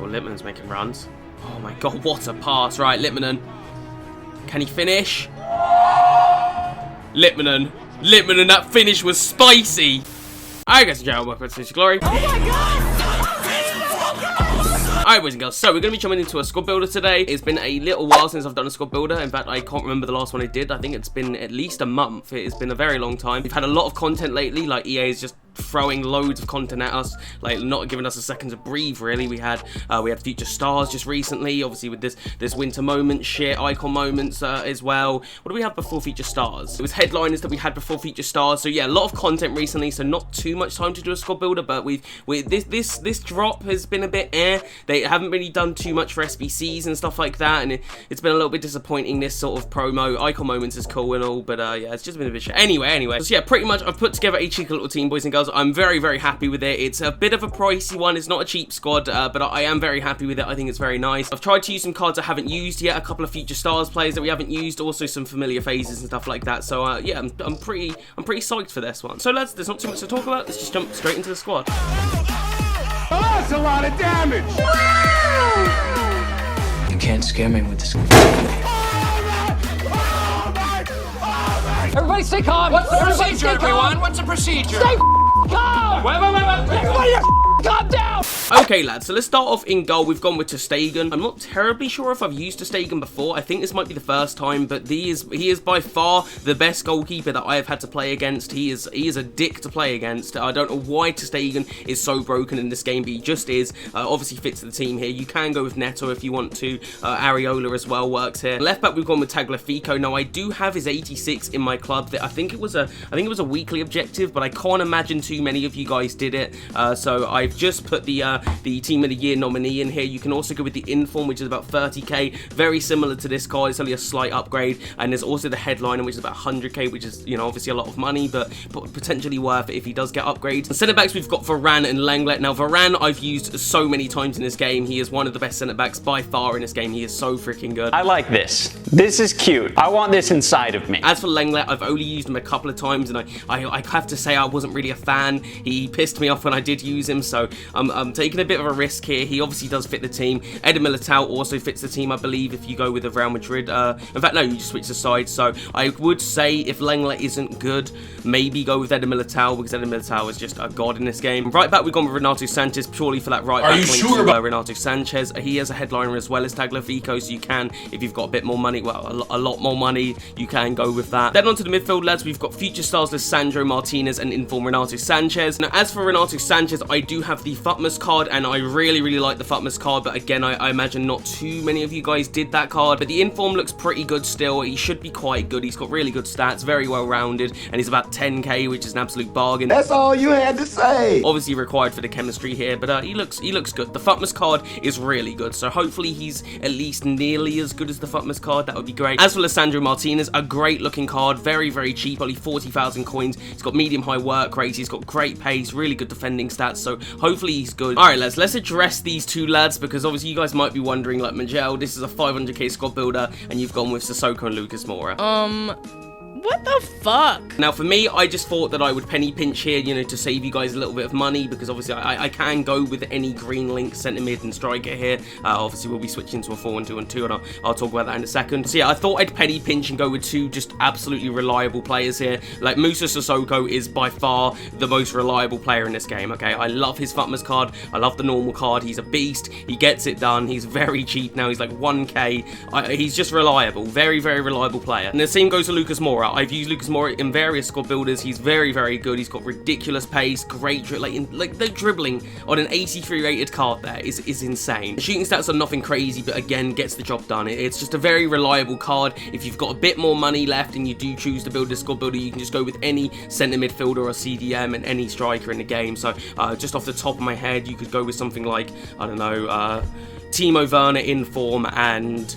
Well, Lippmann's making runs. Oh my god, what a pass. Right, Lippmann. Can he finish? Lippmann, that finish was spicy. Alright, guys and gentlemen, welcome to Glory. Oh my god! Alright, boys and girls, so we're going to be jumping into a squad builder today. It's been a little while since I've done a squad builder. In fact, I can't remember the last one I did. I think it's been at least a month. It's been a very long time. We've had a lot of content lately, like EA is just throwing loads of content at us, like not giving us a second to breathe, really. We had Future Stars just recently, obviously with this winter moment shit, icon moments as well. What do we have before Future Stars? It was headliners that we had before Future Stars. So yeah, a lot of content recently, so not too much time to do a squad builder, but this drop has been a bit They haven't really done too much for SBCs and stuff like that, and it's been a little bit disappointing. This sort of promo icon moments is cool and all, but yeah, it's just been a bit shit. Anyway, so yeah, pretty much I've put together a cheeky little team, boys and girls. I'm very, very happy with it. It's a bit of a pricey one. It's not a cheap squad, but I am very happy with it. I think it's very nice. I've tried to use some cards I haven't used yet, a couple of Future Stars players that we haven't used, also some familiar phases and stuff like that. So yeah, I'm pretty psyched for this one. So lads, there's not too much to talk about. Let's just jump straight into the squad. Oh, that's a lot of damage. You can't scare me with this. Everybody stay calm. What's the procedure, everyone? What's the procedure? Stay calm. Wait. Everybody calm down. Okay, lads, so let's start off in goal. We've gone with ter Stegen. I'm not terribly sure if I've used ter Stegen before. I think this might be the first time, but he is by far the best goalkeeper that I have had to play against. He is a dick to play against. I don't know why ter Stegen is so broken in this game, but he just is. Obviously fits the team here. You can go with Neto if you want to. Areola as well works here. Left back, we've gone with Tagliafico. Now I do have his 86 in my club. I think it was a weekly objective, but I can't imagine too many of you guys did it. So I've just put the Team of the Year nominee in here. You can also go with the Inform, which is about 30k, very similar to this card. It's only a slight upgrade, and there's also the Headliner, which is about 100k, which is, you know, obviously a lot of money, but potentially worth it if he does get upgrades. The centre backs, we've got Varane and Lenglet. Now Varane I've used so many times in this game. He is one of the best centre backs by far in this game. He is so freaking good. I like this. This is cute. I want this inside of me. As for Lenglet, I've only used him a couple of times, and I have to say I wasn't really a fan. He pissed me off when I did use him, so I'm taking a bit of a risk here. He obviously does fit the team. Eder Militao also fits the team, I believe, if you go with the Real Madrid. In fact, no, you just switch the side. So I would say if Lenglet isn't good, maybe go with Eder Militao, because Eder Militao is just a god in this game. Right back, we've gone with Renato Sanches purely for that right back link to Renato Sanches. He has a headliner as well as Tagliafico, so you can, if you've got a bit more money, well, a lot more money, you can go with that. Then onto the midfield, lads, we've got Future Stars Lisandro, Martinez, and Inform Renato Sanches. Now, as for Renato Sanches, I do have the Futmas card, and I really like the Futmas card, but again, I imagine not too many of you guys did that card, but the Inform looks pretty good still. He should be quite good. He's got really good stats, very well rounded, and he's about 10k, which is an absolute bargain. That's all you had to say. Obviously required for the chemistry here, but he looks good. The Futmas card is really good, so hopefully he's at least nearly as good as the Futmas card. That would be great. As for Lisandro Martinez, a great looking card, very cheap, only 40,000 coins. He's got medium high work rate, he's got great pace, really good defending stats, so hopefully he's good. Alright, let's address these two lads, because obviously you guys might be wondering, like, Miguel, this is a 500k squad builder, and you've gone with Sissoko and Lucas Moura. What the fuck? Now, for me, I just thought that I would penny pinch here, you know, to save you guys a little bit of money, because obviously I can go with any green link, centre mid, and striker here. Obviously, we'll be switching to a 4-1-2-1-2, and I'll talk about that in a second. So yeah, I thought I'd penny pinch and go with two just absolutely reliable players here. Like, Moussa Sissoko is by far the most reliable player in this game, okay? I love his Futmas card. I love the normal card. He's a beast. He gets it done. He's very cheap now. He's like 1k. He's just reliable. Very reliable player. And the same goes to Lucas Moura. I've used Lucas Moura in various squad builders. He's very good. He's got ridiculous pace, great like the dribbling on an 83 rated card there is insane. The shooting stats are nothing crazy, but again, gets the job done. It's just a very reliable card. If you've got a bit more money left and you do choose to build a squad builder, you can just go with any centre midfielder or CDM and any striker in the game. So just off the top of my head, you could go with something like, I don't know, Timo Werner Inform and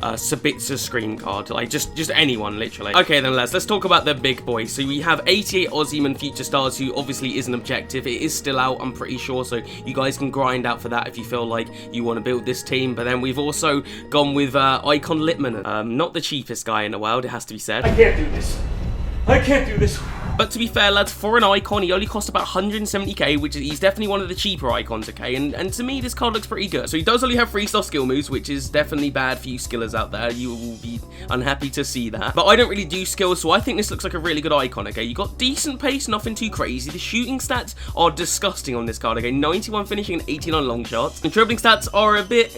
Sabitzer screen card, like just anyone, literally. Okay then, let's talk about the big boys. So we have 88 osimhen Future Stars, who obviously is an objective. It is still out, I'm pretty sure, so you guys can grind out for that if you feel like you want to build this team. But then we've also gone with icon Lippmann, not the cheapest guy in the world, it has to be said. I can't do this. But to be fair, lads, for an icon, he only cost about 170k, which is, he's definitely one of the cheaper icons, okay? And to me, this card looks pretty good. So he does only have 3-star skill moves, which is definitely bad for you skillers out there. You will be unhappy to see that. But I don't really do skills, so I think this looks like a really good icon, okay? You got decent pace, nothing too crazy. The shooting stats are disgusting on this card, okay? 91 finishing and 89 long shots. The dribbling stats are a bit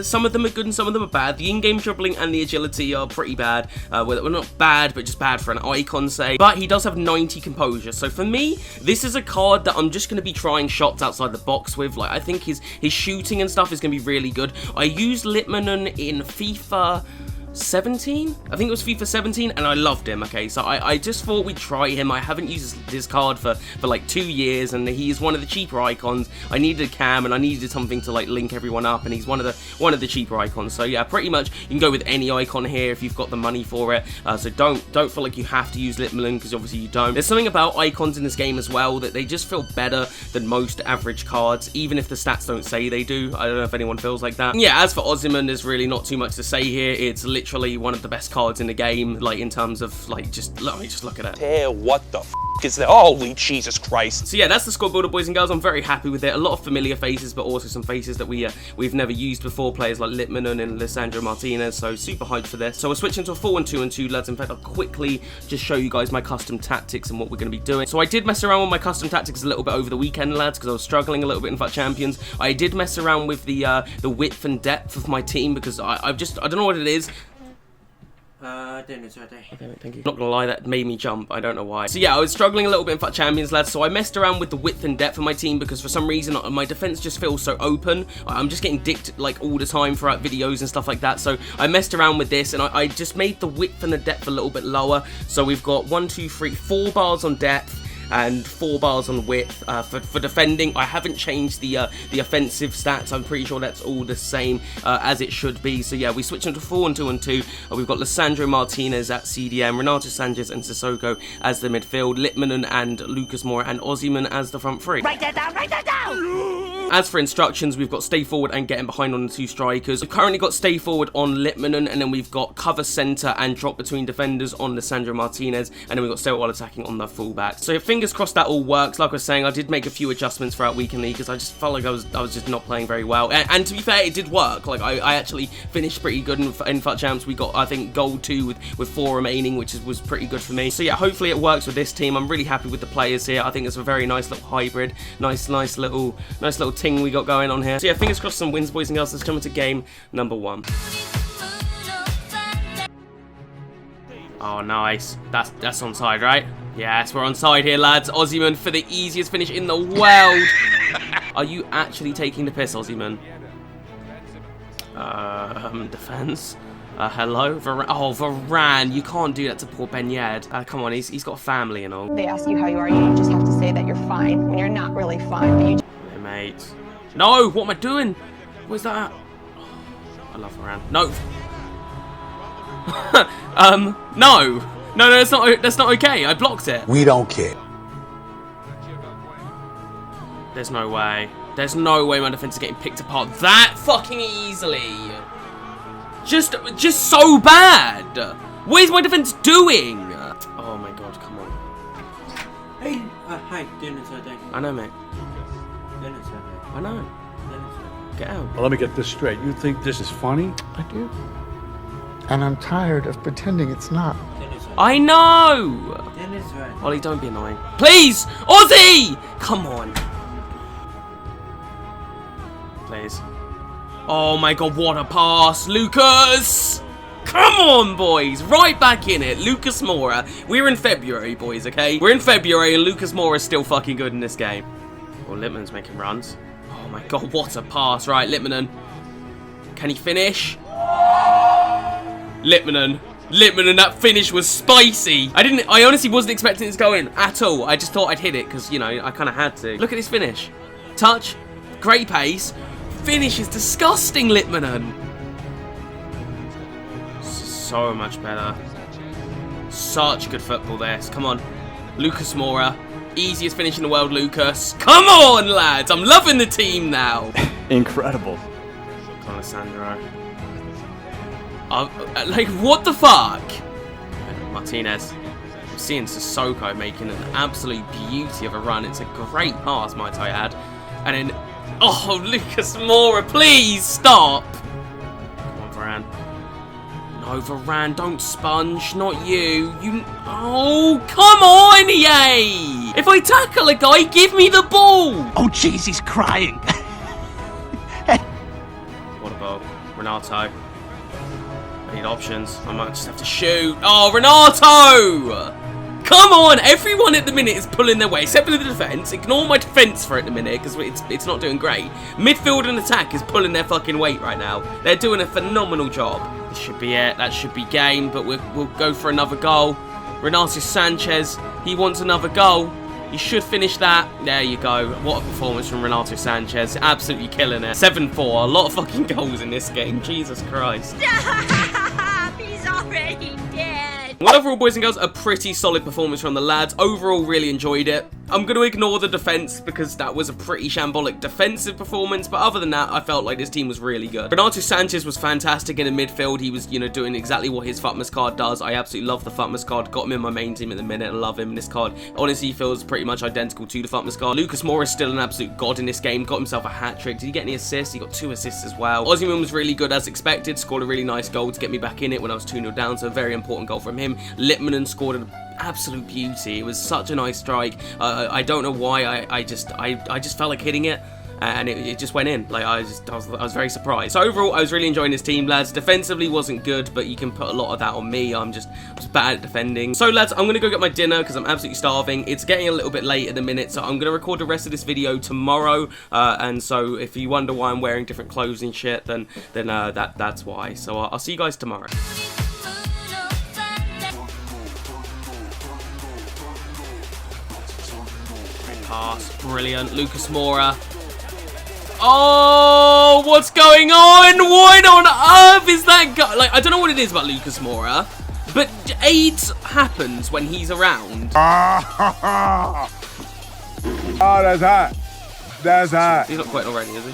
some of them are good and some of them are bad. The in-game dribbling and the agility are pretty bad. Well, not bad, but just bad for an icon, say. But he does have 90 composure. So for me, this is a card that I'm just going to be trying shots outside the box with. Like, I think his shooting and stuff is going to be really good. I used Lippmann in FIFA 17? I think it was FIFA 17, and I loved him, okay? So I just thought we'd try him. I haven't used this card for like 2 years, and he is one of the cheaper icons. I needed a cam, and I needed something to like link everyone up, and he's one of the cheaper icons. So yeah, pretty much you can go with any icon here if you've got the money for it. So don't feel like you have to use Lippmann, because obviously you don't. There's something about icons in this game as well that they just feel better than most average cards, even if the stats don't say they do. I don't know if anyone feels like that. Yeah, as for osimhen, there's really not too much to say here. It's literally one of the best cards in the game, like in terms of like just look at it. Hey, what the f is that? Holy Jesus Christ. So yeah, that's the squad builder, boys and girls. I'm very happy with it. A lot of familiar faces, but also some faces that we've never used before. Players like Lippmann and Lisandro Martinez. So super hyped for this. So we're switching to a 4-1-2-2, lads. In fact, I'll quickly just show you guys my custom tactics and what we're going to be doing. So I did mess around with my custom tactics a little bit over the weekend, lads, because I was struggling a little bit in FUT Champions. I did mess around with the width and depth of my team, because I don't know what it is. Okay, thank you. Not gonna lie, that made me jump. I don't know why. So yeah, I was struggling a little bit in FUT Champions, lads. So I messed around with the width and depth of my team, because for some reason my defense just feels so open. I'm just getting dicked like all the time throughout videos and stuff like that. So I messed around with this, and I just made the width and the depth a little bit lower. So we've got 4 bars on depth and 4 bars on width. For defending, I haven't changed the offensive stats. I'm pretty sure that's all the same as it should be. So yeah, we switch into 4-1-2-2. We've got Lisandro Martinez at CDM, Renato Sanches and Sissoko as the midfield, Lippmann and Lucas Moura and Osimhen as the front three. Write that down, write that down! As for instructions, we've got stay forward and getting behind on the 2 strikers. We've currently got stay forward on Lippmann, and then we've got cover centre and drop between defenders on Lisandro Martinez, and then we've got stay while attacking on the fullback. So fingers crossed that all works. Like I was saying, I did make a few adjustments throughout weekend league, because I just felt like I was just not playing very well. And to be fair, it did work. Like I actually finished pretty good in FUT Champs. We got, I think, gold 2 with 4 remaining, which was pretty good for me. So yeah, hopefully it works with this team. I'm really happy with the players here. I think it's a very nice little hybrid, nice little ting we got going on here. So yeah, fingers crossed some wins, boys and girls. Let's come into game number 1. Oh, nice. That's onside, right? Yes, we're onside here, lads. Osimhen for the easiest finish in the world. Are you actually taking the piss, Osimhen? Defense. Hello? Varane. You can't do that to poor Ben Yed. Come on, he's got a family and all. They ask you how you are, you just have to say that you're fine when you're not really fine, but you Hey, mate. No, what am I doing? What's that? I love Varane. No. No, that's not okay. I blocked it. We don't care. There's no way. There's no way my defense is getting picked apart that fucking easily. Just so bad. What is my defense doing? Oh my god, come on. Hey, hi, dinner's ready. I know, mate. Dinner's ready. I know. Dinner's ready. Get out. Well, let me get this straight. You think this is funny? I do. And I'm tired of pretending it's not. Dinner's ready. I know. Dinner's ready. Ollie, don't be annoying. Please! Ozzy! Come on. Please. Oh my god, what a pass. Lucas! Come on, boys. Right back in it. Lucas Moura. We're in February, boys, okay? We're in February and Lucas Moura is still fucking good in this game. Oh, Lippmann's making runs. Oh my god, what a pass. Right, Lippmann. Can he finish? Lippmann, that finish was spicy. I honestly wasn't expecting it to go in at all. I just thought I'd hit it because, you know, I kind of had to. Look at this finish. Touch, great pace. Finish is disgusting, Lippmann. So much better. Such good football this. Come on. Lucas Moura. Easiest finish in the world, Lucas. Come on, lads. I'm loving the team now. Incredible. Come on, Lisandro. Like, what the fuck? Martinez. seeing Sissoko making an absolute beauty of a run. It's a great pass, might I add. And then, oh, Lucas Moura, please stop. Come on, Varane. No, Varane, don't sponge. Not you. Oh, come on, EA. If I tackle a guy, give me the ball. Oh, jeez, he's crying. What about Renato? I need options. I might just have to shoot. Oh, Renato! Come on! Everyone at the minute is pulling their weight, except for the defence. Ignore my defence for at the minute, because it's not doing great. Midfield and attack is pulling their fucking weight right now. They're doing a phenomenal job. This should be it. That should be game, but we'll go for another goal. Renato Sanches, he wants another goal. You should finish that. There you go. What a performance from Renato Sanches. Absolutely killing it. 7-4. A lot of fucking goals in this game. Jesus Christ. Stop! He's already dead. Well, overall, boys and girls, a pretty solid performance from the lads. Overall, really enjoyed it. I'm going to ignore the defence because that was a pretty shambolic defensive performance. But other than that, I felt like this team was really good. Renato Sanches was fantastic in the midfield. He was, doing exactly what his Futmas card does. I absolutely love the Futmas card. Got him in my main team at the minute. I love him. This card honestly feels pretty much identical to the Futmas card. Lucas Moura is still an absolute god in this game. Got himself a hat-trick. Did he get any assists? He got 2 assists as well. Osimhen was really good as expected. Scored a really nice goal to get me back in it when I was 2-0 down. So a very important goal from him. Lippmann scored an absolute beauty. It was such a nice strike. I don't know why. I just felt like hitting it, and it just went in. Like I was very surprised. So overall, I was really enjoying this team, lads. Defensively wasn't good, but you can put a lot of that on me. I'm just bad at defending. So lads, I'm gonna go get my dinner because I'm absolutely starving. It's getting a little bit late at the minute, so I'm gonna record the rest of this video tomorrow. And so if you wonder why I'm wearing different clothes and shit, then that's why. So I'll see you guys tomorrow. Pass, brilliant. Lucas Moura. Oh, what's going on? What on earth is that guy? Like, I don't know what it is about Lucas Moura, but AIDS happens when he's around. Oh, that's hot. That's hot. He's not quitting already, is he?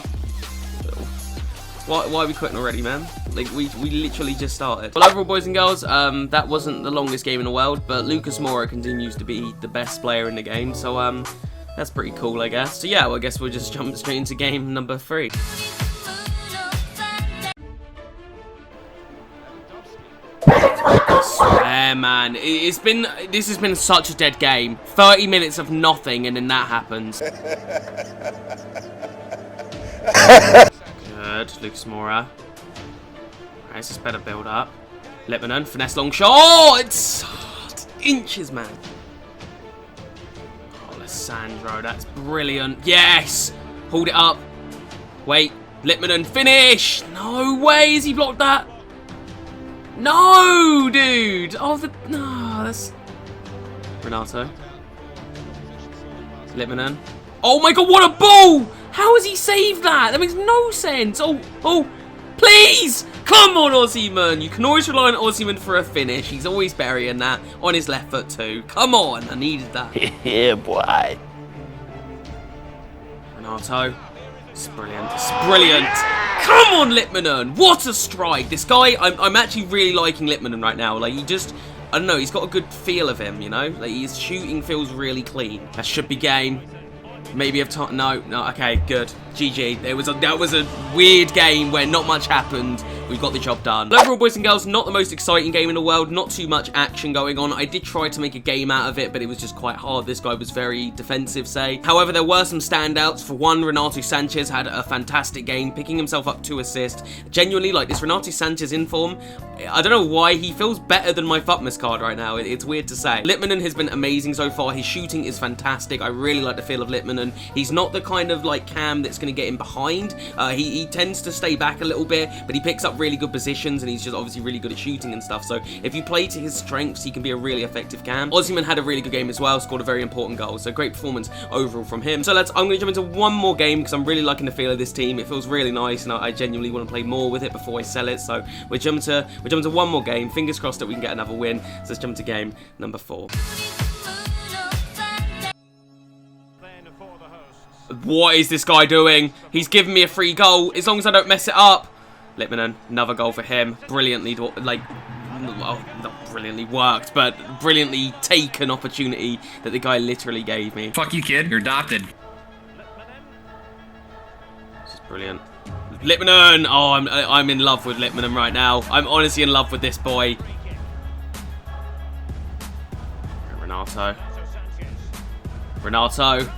Why are we quitting already, man? Like, we literally just started. Well, overall, boys and girls, that wasn't the longest game in the world, but Lucas Moura continues to be the best player in the game, so, that's pretty cool, I guess. So yeah, well, I guess we'll just jump straight into game number 3. I swear, man, this has been such a dead game. 30 minutes of nothing, and then that happens. Good, Lucas Moura. Alright, this is better build up. Lippmann, finesse long shot. Oh, it's inches, man. Lisandro, that's brilliant. Yes! Hold it up. Wait. Lippmann, finish! No way, has he blocked that? No, dude! Oh, no, that's... Renato. Lippmann. Oh my god, what a ball! How has he saved that? That makes no sense. Oh, please! Come on, Osimhen. You can always rely on Osimhen for a finish. He's always burying that on his left foot too. Come on, I needed that. Yeah, boy. Renato. It's brilliant. It's brilliant. Come on, Lippmann. What a strike. This guy, I'm actually really liking Lippmann right now. Like, he just... I don't know, he's got a good feel of him, you know? Like, his shooting feels really clean. That should be game. Maybe I've time. No, okay, good. GG. That was a weird game where not much happened. We got the job done. Overall, boys and girls, not the most exciting game in the world. Not too much action going on. I did try to make a game out of it, but it was just quite hard. This guy was very defensive, say. However, there were some standouts. For one, Renato Sanches had a fantastic game, picking himself up 2 assists. Genuinely, like, this Renato Sanches in form, I don't know why, he feels better than my Futmas card right now. It's weird to say. Lippmann has been amazing so far. His shooting is fantastic. I really like the feel of Lippmann. He's not the kind of, like, cam that's going to get him behind. He tends to stay back a little bit, but he picks up really good positions, and he's just obviously really good at shooting and stuff. So if you play to his strengths, he can be a really effective cam. Osimhen had a really good game as well, scored a very important goal. So great performance overall from him. So I'm going to jump into one more game because I'm really liking the feel of this team. It feels really nice, and I genuinely want to play more with it before I sell it. So we're jumping to one more game. Fingers crossed that we can get another win. So let's jump to game number 4. What is this guy doing? He's giving me a free goal as long as I don't mess it up. Lippmann, another goal for him. Brilliantly, like, oh, brilliantly worked, but brilliantly taken opportunity that the guy literally gave me. Fuck you, kid. You're adopted. This is brilliant. Lippmann! Oh, I'm in love with Lippmann right now. I'm honestly in love with this boy. Renato. Renato.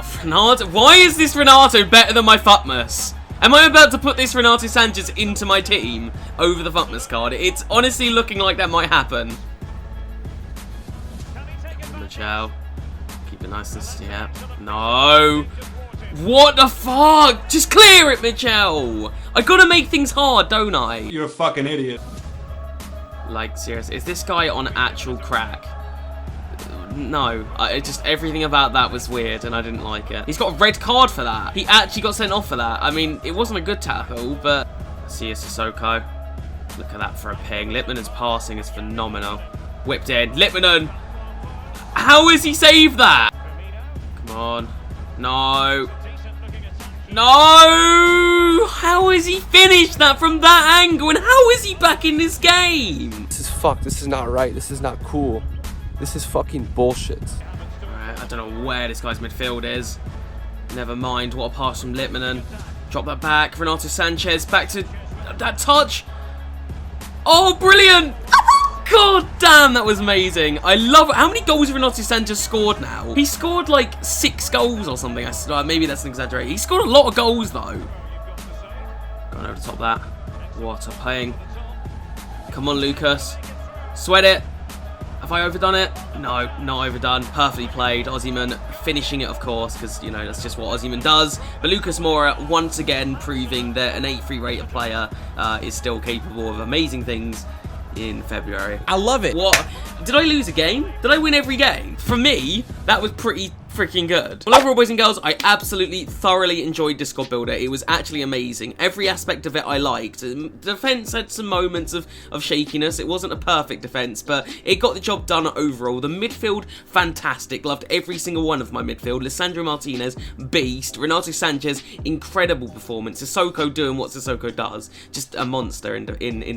Oh, Renato. Why is this Renato better than my Futmas? Am I about to put this Renato Sanches into my team over the Futmas card? It's honestly looking like that might happen. Michel. Keep it nice and stiff. No. What the fuck? Just clear it, Michel. I gotta make things hard, don't I? You're a fucking idiot. Like, seriously, is this guy on actual crack? No, just everything about that was weird and I didn't like it. He's got a red card for that. He actually got sent off for that. I mean, it wasn't a good tackle, but... See Sissoko. Look at that for a ping. Lippmann's passing is phenomenal. Whipped in. Lippmann! How has he saved that? Come on. No. No! How has he finished that from that angle? And how is he back in this game? This is fucked. This is not right. This is not cool. This is fucking bullshit. Alright, I don't know where this guy's midfield is. Never mind. What a pass from Lippmann. Drop that back. Renato Sanches back to that touch. Oh, brilliant! God damn, that was amazing. I love it. How many goals has Renato Sanches scored now? He scored like 6 goals or something. Maybe that's an exaggeration. He scored a lot of goals though. Going over the top of that. What a playing. Come on, Lucas. Sweat it. Have I overdone it? No, not overdone. Perfectly played. Osimhen finishing it, of course, because, you know, that's just what Osimhen does. But Lucas Moura, once again, proving that an 83 rated player is still capable of amazing things in February. I love it. What? Did I lose a game? Did I win every game? For me, that was pretty freaking good. Well, overall, boys and girls, I absolutely thoroughly enjoyed this squad builder. It was actually amazing. Every aspect of it I liked. The defense had some moments of shakiness. It wasn't a perfect defense, but it got the job done overall. The midfield, fantastic. Loved every single one of my midfield. Lisandro Martinez, beast. Renato Sanches, incredible performance. Sissoko doing what Sissoko does. Just a monster in the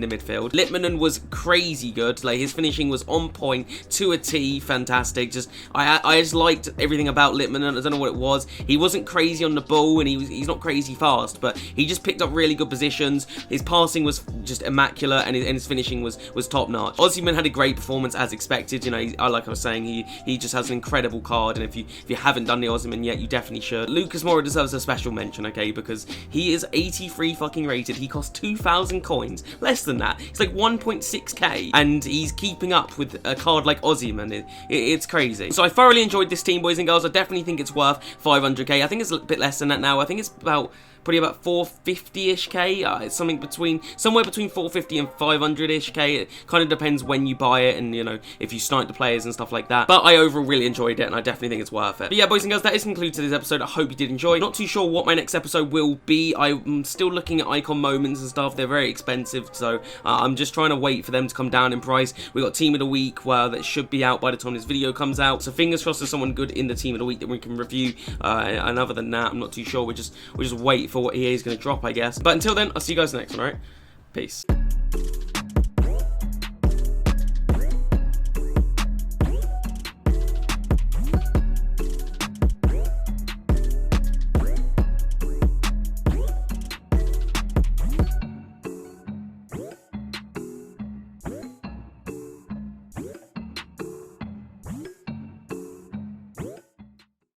midfield. Lippmann was crazy good. Like, his finishing was on point to a T. Fantastic. I just liked everything about Lippmann. I don't know what it was. He wasn't crazy on the ball and he's not crazy fast, but he just picked up really good positions. His passing was just immaculate and his finishing was top notch. Osimhen had a great performance as expected. You know, like I was saying, he just has an incredible card, and if you haven't done the Osimhen yet, you definitely should. Lucas Moura deserves a special mention, okay, because he is 83 fucking rated. He costs 2,000 coins, less than that. It's like 1.6k, and he's keeping up with a card like Osimhen. It's crazy. So I thoroughly enjoyed this team, boys and girls. I definitely think it's worth 500k. I think it's a bit less than that now. I think it's probably about 450-ish k. It's somewhere between 450 and 500-ish k. It kind of depends when you buy it and, you know, if you snipe the players and stuff like that. But I overall really enjoyed it, and I definitely think it's worth it. But yeah, boys and girls, that is concluded to this episode. I hope you did enjoy. Not too sure what my next episode will be. I'm still looking at icon moments and stuff. They're very expensive, so I'm just trying to wait for them to come down in price. We got Team of the Week, that should be out by the time this video comes out. So fingers crossed there's someone good in the Team of the Week that we can review. And other than that, I'm not too sure. We'll just wait for what EA is going to drop, I guess. But until then, I'll see you guys next one, alright? Peace.